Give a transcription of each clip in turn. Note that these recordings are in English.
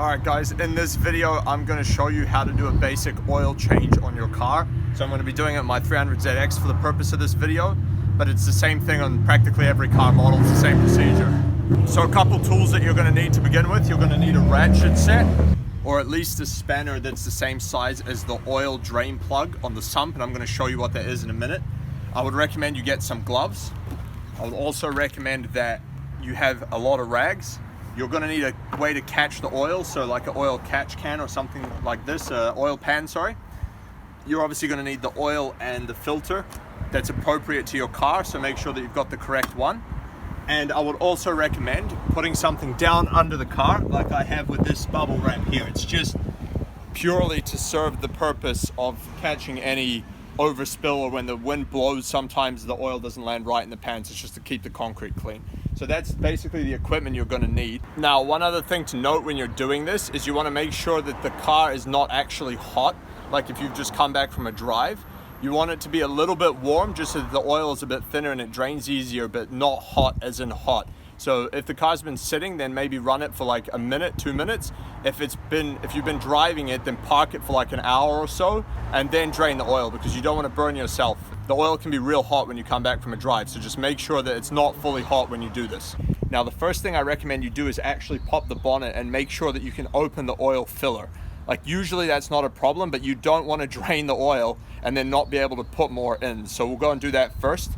Alright guys, in this video I'm going to show you how to do a basic oil change on your car. So I'm going to be doing it on my 300ZX for the purpose of this video, but it's the same thing on practically every car model, it's the same procedure. So a couple tools that you're going to need to begin with. You're going to need a ratchet set, or at least a spanner that's the same size as the oil drain plug on the sump, and I'm going to show you what that is in a minute. I would recommend you get some gloves. I would also recommend that you have a lot of rags. You're going to need a way to catch the oil, so like an oil catch can or something like this, oil pan, sorry. You're obviously going to need the oil and the filter that's appropriate to your car, so make sure that you've got the correct one. And I would also recommend putting something down under the car like I have with this bubble wrap here. It's just purely to serve the purpose of catching any overspill, or when the wind blows sometimes the oil doesn't land right in the pans. It's just to keep the concrete clean. So that's basically the equipment you're going to need. Now, one other thing to note when you're doing this is you want to make sure that the car is not actually hot. Like if you've just come back from a drive, you want it to be a little bit warm just so that the oil is a bit thinner and it drains easier, but not hot as in hot. So if the car's been sitting, then maybe run it for like a minute, 2 minutes. If you've been driving it, then park it for like an hour or so and then drain the oil, because you don't want to burn yourself. The oil can be real hot when you come back from a drive, so just make sure that it's not fully hot when you do this. Now, the first thing I recommend you do is actually pop the bonnet and make sure that you can open the oil filler. Like usually that's not a problem, but you don't want to drain the oil and then not be able to put more in. So we'll go and do that first.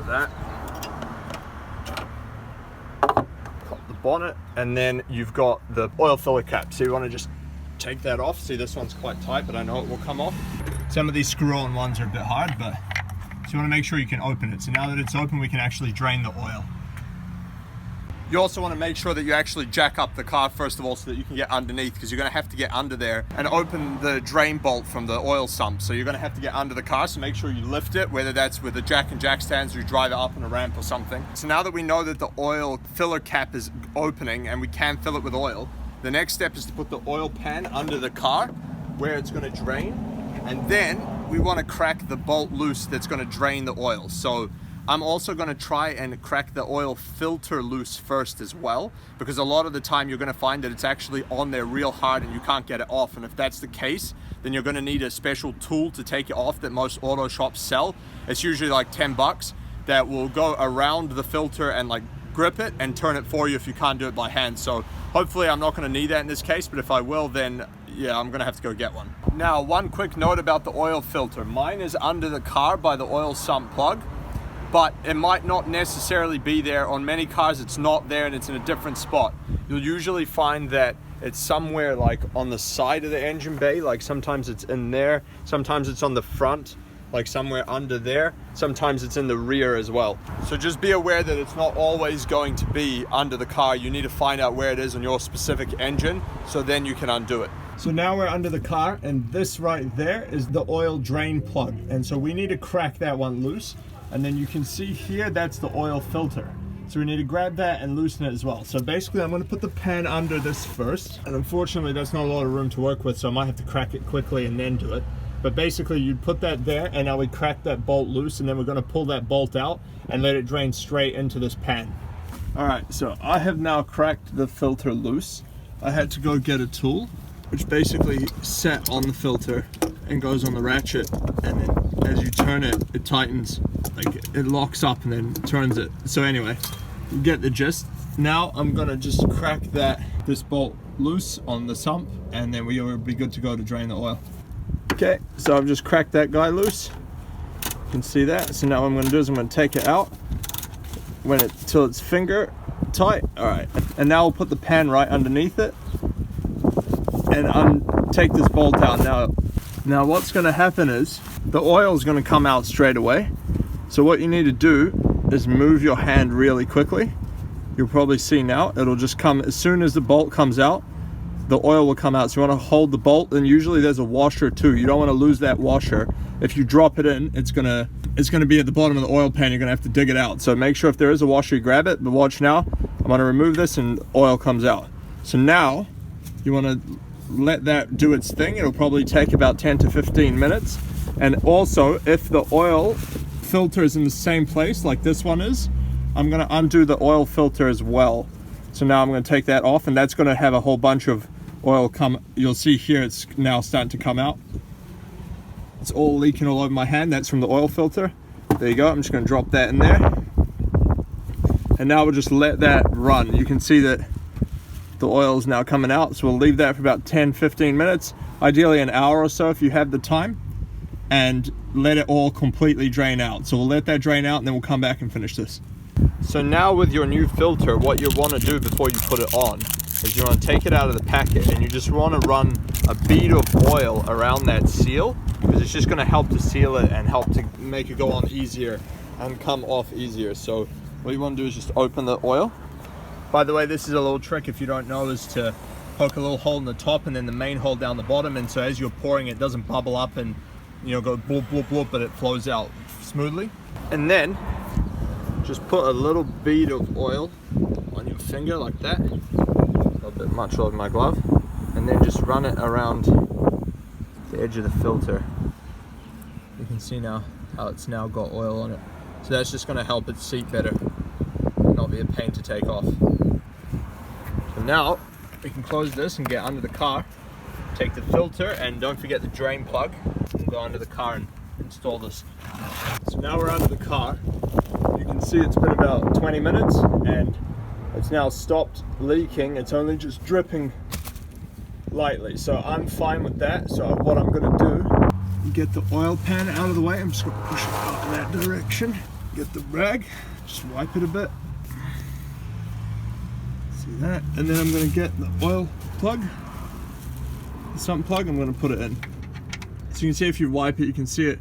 That. Pop the bonnet, and then you've got the oil filler cap. So you want to just take that off. See, this one's quite tight, but I know it will come off. Some of these screw-on ones are a bit hard, but so you want to make sure you can open it. So now that it's open, we can actually drain the oil. You also want to make sure that you actually jack up the car first of all, so that you can get underneath, because you're going to have to get under there and open the drain bolt from the oil sump. So you're going to have to get under the car, so make sure you lift it, whether that's with a jack and jack stands or you drive it up on a ramp or something. So now that we know that the oil filler cap is opening and we can fill it with oil, the next step is to put the oil pan under the car where it's going to drain, and then we want to crack the bolt loose that's going to drain the oil. So I'm also going to try and crack the oil filter loose first as well, because a lot of the time you're going to find that it's actually on there real hard and you can't get it off. And if that's the case, then you're going to need a special tool to take it off that most auto shops sell. It's usually like 10 bucks that will go around the filter and like grip it and turn it for you if you can't do it by hand. So hopefully I'm not going to need that in this case, but if I will, then yeah, I'm going to have to go get one. Now, one quick note about the oil filter. Mine is under the car by the oil sump plug, but it might not necessarily be there. On many cars it's not there and it's in a different spot. You'll usually find that it's somewhere like on the side of the engine bay, like sometimes it's in there, sometimes it's on the front, like somewhere under there, sometimes it's in the rear as well. So just be aware that it's not always going to be under the car. You need to find out where it is on your specific engine, so then you can undo it. So now we're under the car, and this right there is the oil drain plug, and so we need to crack that one loose. And then you can see here, that's the oil filter. So we need to grab that and loosen it as well. So basically I'm going to put the pan under this first. And unfortunately that's not a lot of room to work with, so I might have to crack it quickly and then do it. But basically you'd put that there, and now we crack that bolt loose, and then we're going to pull that bolt out and let it drain straight into this pan. Alright, so I have now cracked the filter loose. I had to go get a tool, which basically set on the filter and goes on the ratchet, and then as you turn it, it tightens, like it locks up and then turns it. So anyway, you get the gist. Now I'm gonna just crack this bolt loose on the sump, and then we'll be good to go to drain the oil. Okay, so I've just cracked that guy loose. You can see that. So now what I'm gonna do is I'm gonna take it out till it's finger tight. All right, and now we'll put the pan right underneath it and take this bolt out. Now what's going to happen is the oil is going to come out straight away. So what you need to do is move your hand really quickly. You'll probably see now it'll just come as soon as the bolt comes out. The oil will come out. So you want to hold the bolt, and usually there's a washer too. You don't want to lose that washer. If you drop it in, it's gonna be at the bottom of the oil pan. You're gonna have to dig it out. So make sure if there is a washer, you grab it. But watch now. I'm gonna remove this and oil comes out. So now you want to let that do its thing. It'll probably take about 10 to 15 minutes. And also, if the oil filter is in the same place like this one is, I'm going to undo the oil filter as well. So now I'm going to take that off, and that's going to have a whole bunch of oil come. You'll see here it's now starting to come out. It's all leaking all over my hand. That's from the oil filter. There you go. I'm just going to drop that in there. And now we'll just let that run. You can see that the oil is now coming out. So we'll leave that for about 10-15 minutes, ideally an hour or so if you have the time, and let it all completely drain out. So we'll let that drain out, and then we'll come back and finish this. So now with your new filter, what you want to do before you put it on is you want to take it out of the packet, and you just want to run a bead of oil around that seal, because it's just going to help to seal it and help to make it go on easier and come off easier. So what you want to do is just open the oil. By the way, this is a little trick, if you don't know, is to poke a little hole in the top and then the main hole down the bottom, and so as you're pouring it doesn't bubble up and, you know, go bloop bloop bloop, but it flows out smoothly. And then just put a little bead of oil on your finger like that, a little bit much on my glove, and then just run it around the edge of the filter. You can see now how it's now got oil on it. So that's just going to help it seat better, not be a pain to take off. So now we can close this and get under the car, take the filter, and don't forget the drain plug, and go under the car and install this. So now we're under the car. You can see it's been about 20 minutes and it's now stopped leaking. It's only just dripping lightly, so I'm fine with that. So what I'm going to do, get the oil pan out of the way. I'm just going to push it out in that direction. Get the rag, just wipe it a bit. See that? And then I'm going to get the oil plug, the sump plug. I'm going to put it in. So you can see if you wipe it, you can see it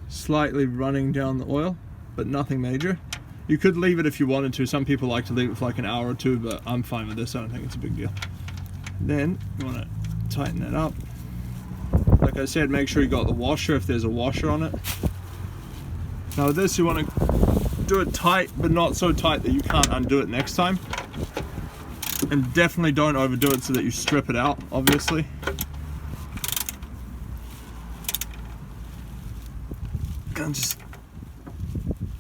slightly running down the oil, but nothing major. You could leave it if you wanted to. Some people like to leave it for like an hour or two, but I'm fine with this. I don't think it's a big deal. Then you want to tighten that up. Like I said, make sure you got the washer if there's a washer on it. Now with this, you want to do it tight, but not so tight that you can't undo it next time. And definitely don't overdo it so that you strip it out, obviously. And just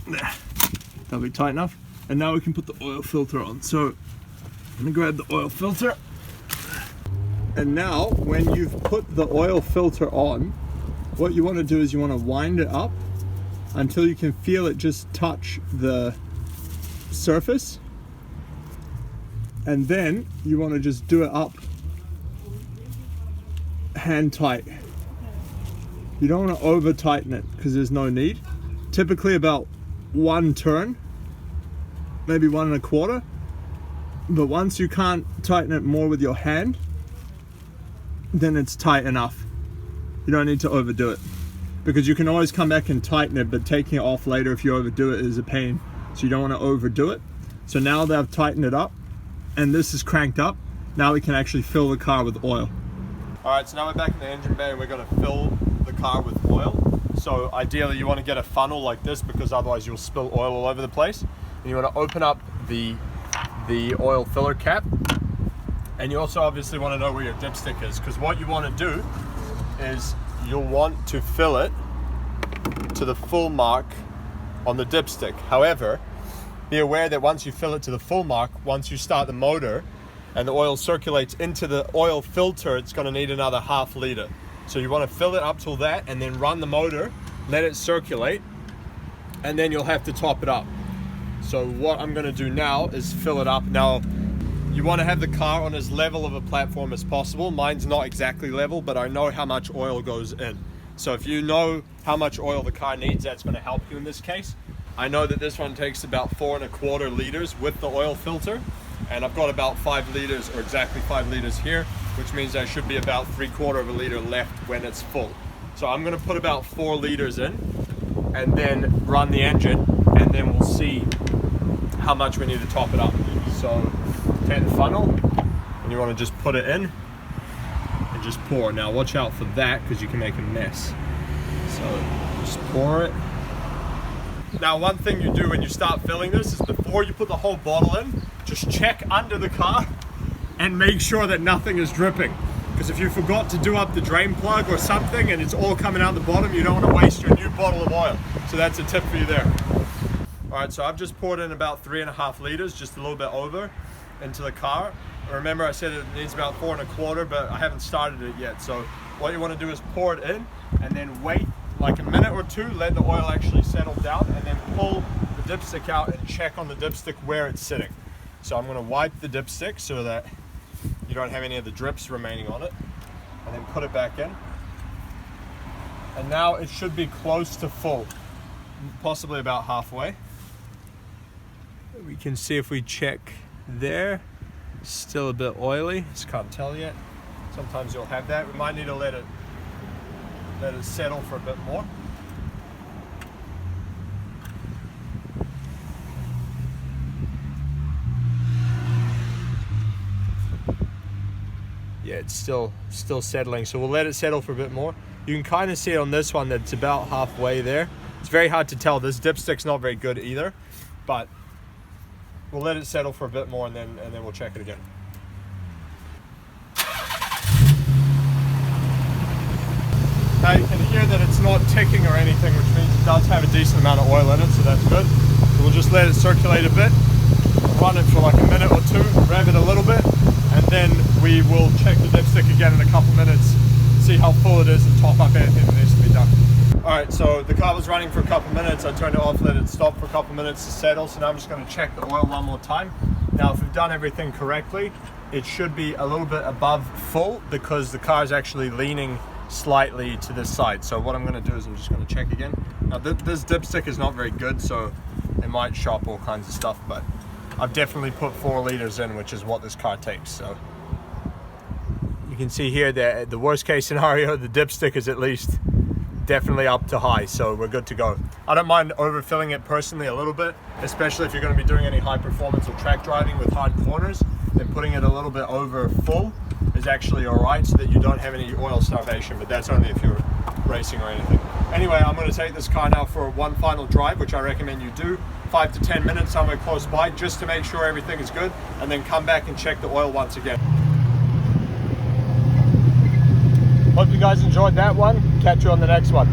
there. That'll be tight enough. And now we can put the oil filter on. So I'm gonna grab the oil filter. And now when you've put the oil filter on, what you want to do is you want to wind it up until you can feel it just touch the surface, and then you want to just do it up hand tight. You don't want to over tighten it because there's no need. Typically about one turn, maybe 1 1/4, but once you can't tighten it more with your hand, then it's tight enough. You don't need to overdo it, because you can always come back and tighten it, but taking it off later if you overdo it is a pain. So you don't want to overdo it. So now that I've tightened it up and this is cranked up, now we can actually fill the car with oil. Alright, so now we're back in the engine bay and we're going to fill the car with oil. So ideally you want to get a funnel like this, because otherwise you'll spill oil all over the place. And you want to open up the oil filler cap. And you also obviously want to know where your dipstick is, because what you want to do is you'll want to fill it to the full mark on the dipstick. However, be aware that once you fill it to the full mark, once you start the motor and the oil circulates into the oil filter, it's going to need another ½ liter. So you want to fill it up till that and then run the motor, let it circulate, and then you'll have to top it up. So what I'm going to do now is fill it up. Now, you want to have the car on as level of a platform as possible. Mine's not exactly level, but I know how much oil goes in. So if you know how much oil the car needs, that's going to help you in this case. I know that this one takes about 4 1/4 liters with the oil filter, and I've got about 5 liters, or exactly 5 liters here, which means there should be about 3/4 liter left when it's full. So I'm going to put about 4 liters in and then run the engine, and then we'll see how much we need to top it up. So take the funnel and you want to just put it in and just pour. Now watch out for that, because you can make a mess. So just pour it. Now one thing you do when you start filling this is, before you put the whole bottle in, just check under the car and make sure that nothing is dripping. Because if you forgot to do up the drain plug or something and it's all coming out the bottom, you don't want to waste your new bottle of oil. So that's a tip for you there. Alright, so I've just poured in about 3 1/2 liters, just a little bit over. into the car. Remember I said it needs about 4 1/4, but I haven't started it yet. So what you want to do is pour it in and then wait like a minute or two, let the oil actually settle down, and then pull the dipstick out and check on the dipstick where it's sitting. So I'm going to wipe the dipstick so that you don't have any of the drips remaining on it, and then put it back in. And now it should be close to full, possibly about halfway. We can see if we check there, still a bit oily, just can't tell yet. Sometimes you'll have that. We might need to let it settle for a bit more. Yeah, it's still settling, so we'll let it settle for a bit more. You can kind of see it on this one that it's about halfway there. It's very hard to tell. This dipstick's not very good either, but we'll let it settle for a bit more and then we'll check it again. Now you can hear that it's not ticking or anything, which means it does have a decent amount of oil in it, so that's good. So we'll just let it circulate a bit, run it for like a minute or two, rev it a little bit, and then we will check the dipstick again in a couple minutes, see how full it is, and top up anything that needs to be done. Alright, so the car was running for a couple minutes. I turned it off, let it stop for a couple minutes to settle. So now I'm just going to check the oil one more time. Now, if we've done everything correctly, it should be a little bit above full because the car is actually leaning slightly to this side. So what I'm going to do is I'm just going to check again. Now, this dipstick is not very good, so it might shop all kinds of stuff, but I've definitely put 4 liters in, which is what this car takes. So you can see here that the worst case scenario, the dipstick is at least definitely up to high, so we're good to go. I don't mind overfilling it personally a little bit, especially if you're going to be doing any high performance or track driving with hard corners. Then putting it a little bit over full is actually alright, so that you don't have any oil starvation, but that's only if you're racing or anything. Anyway, I'm going to take this car now for one final drive, which I recommend you do, 5 to 10 minutes somewhere close by, just to make sure everything is good, and then come back and check the oil once again. Hope you guys enjoyed that one. Catch you on the next one.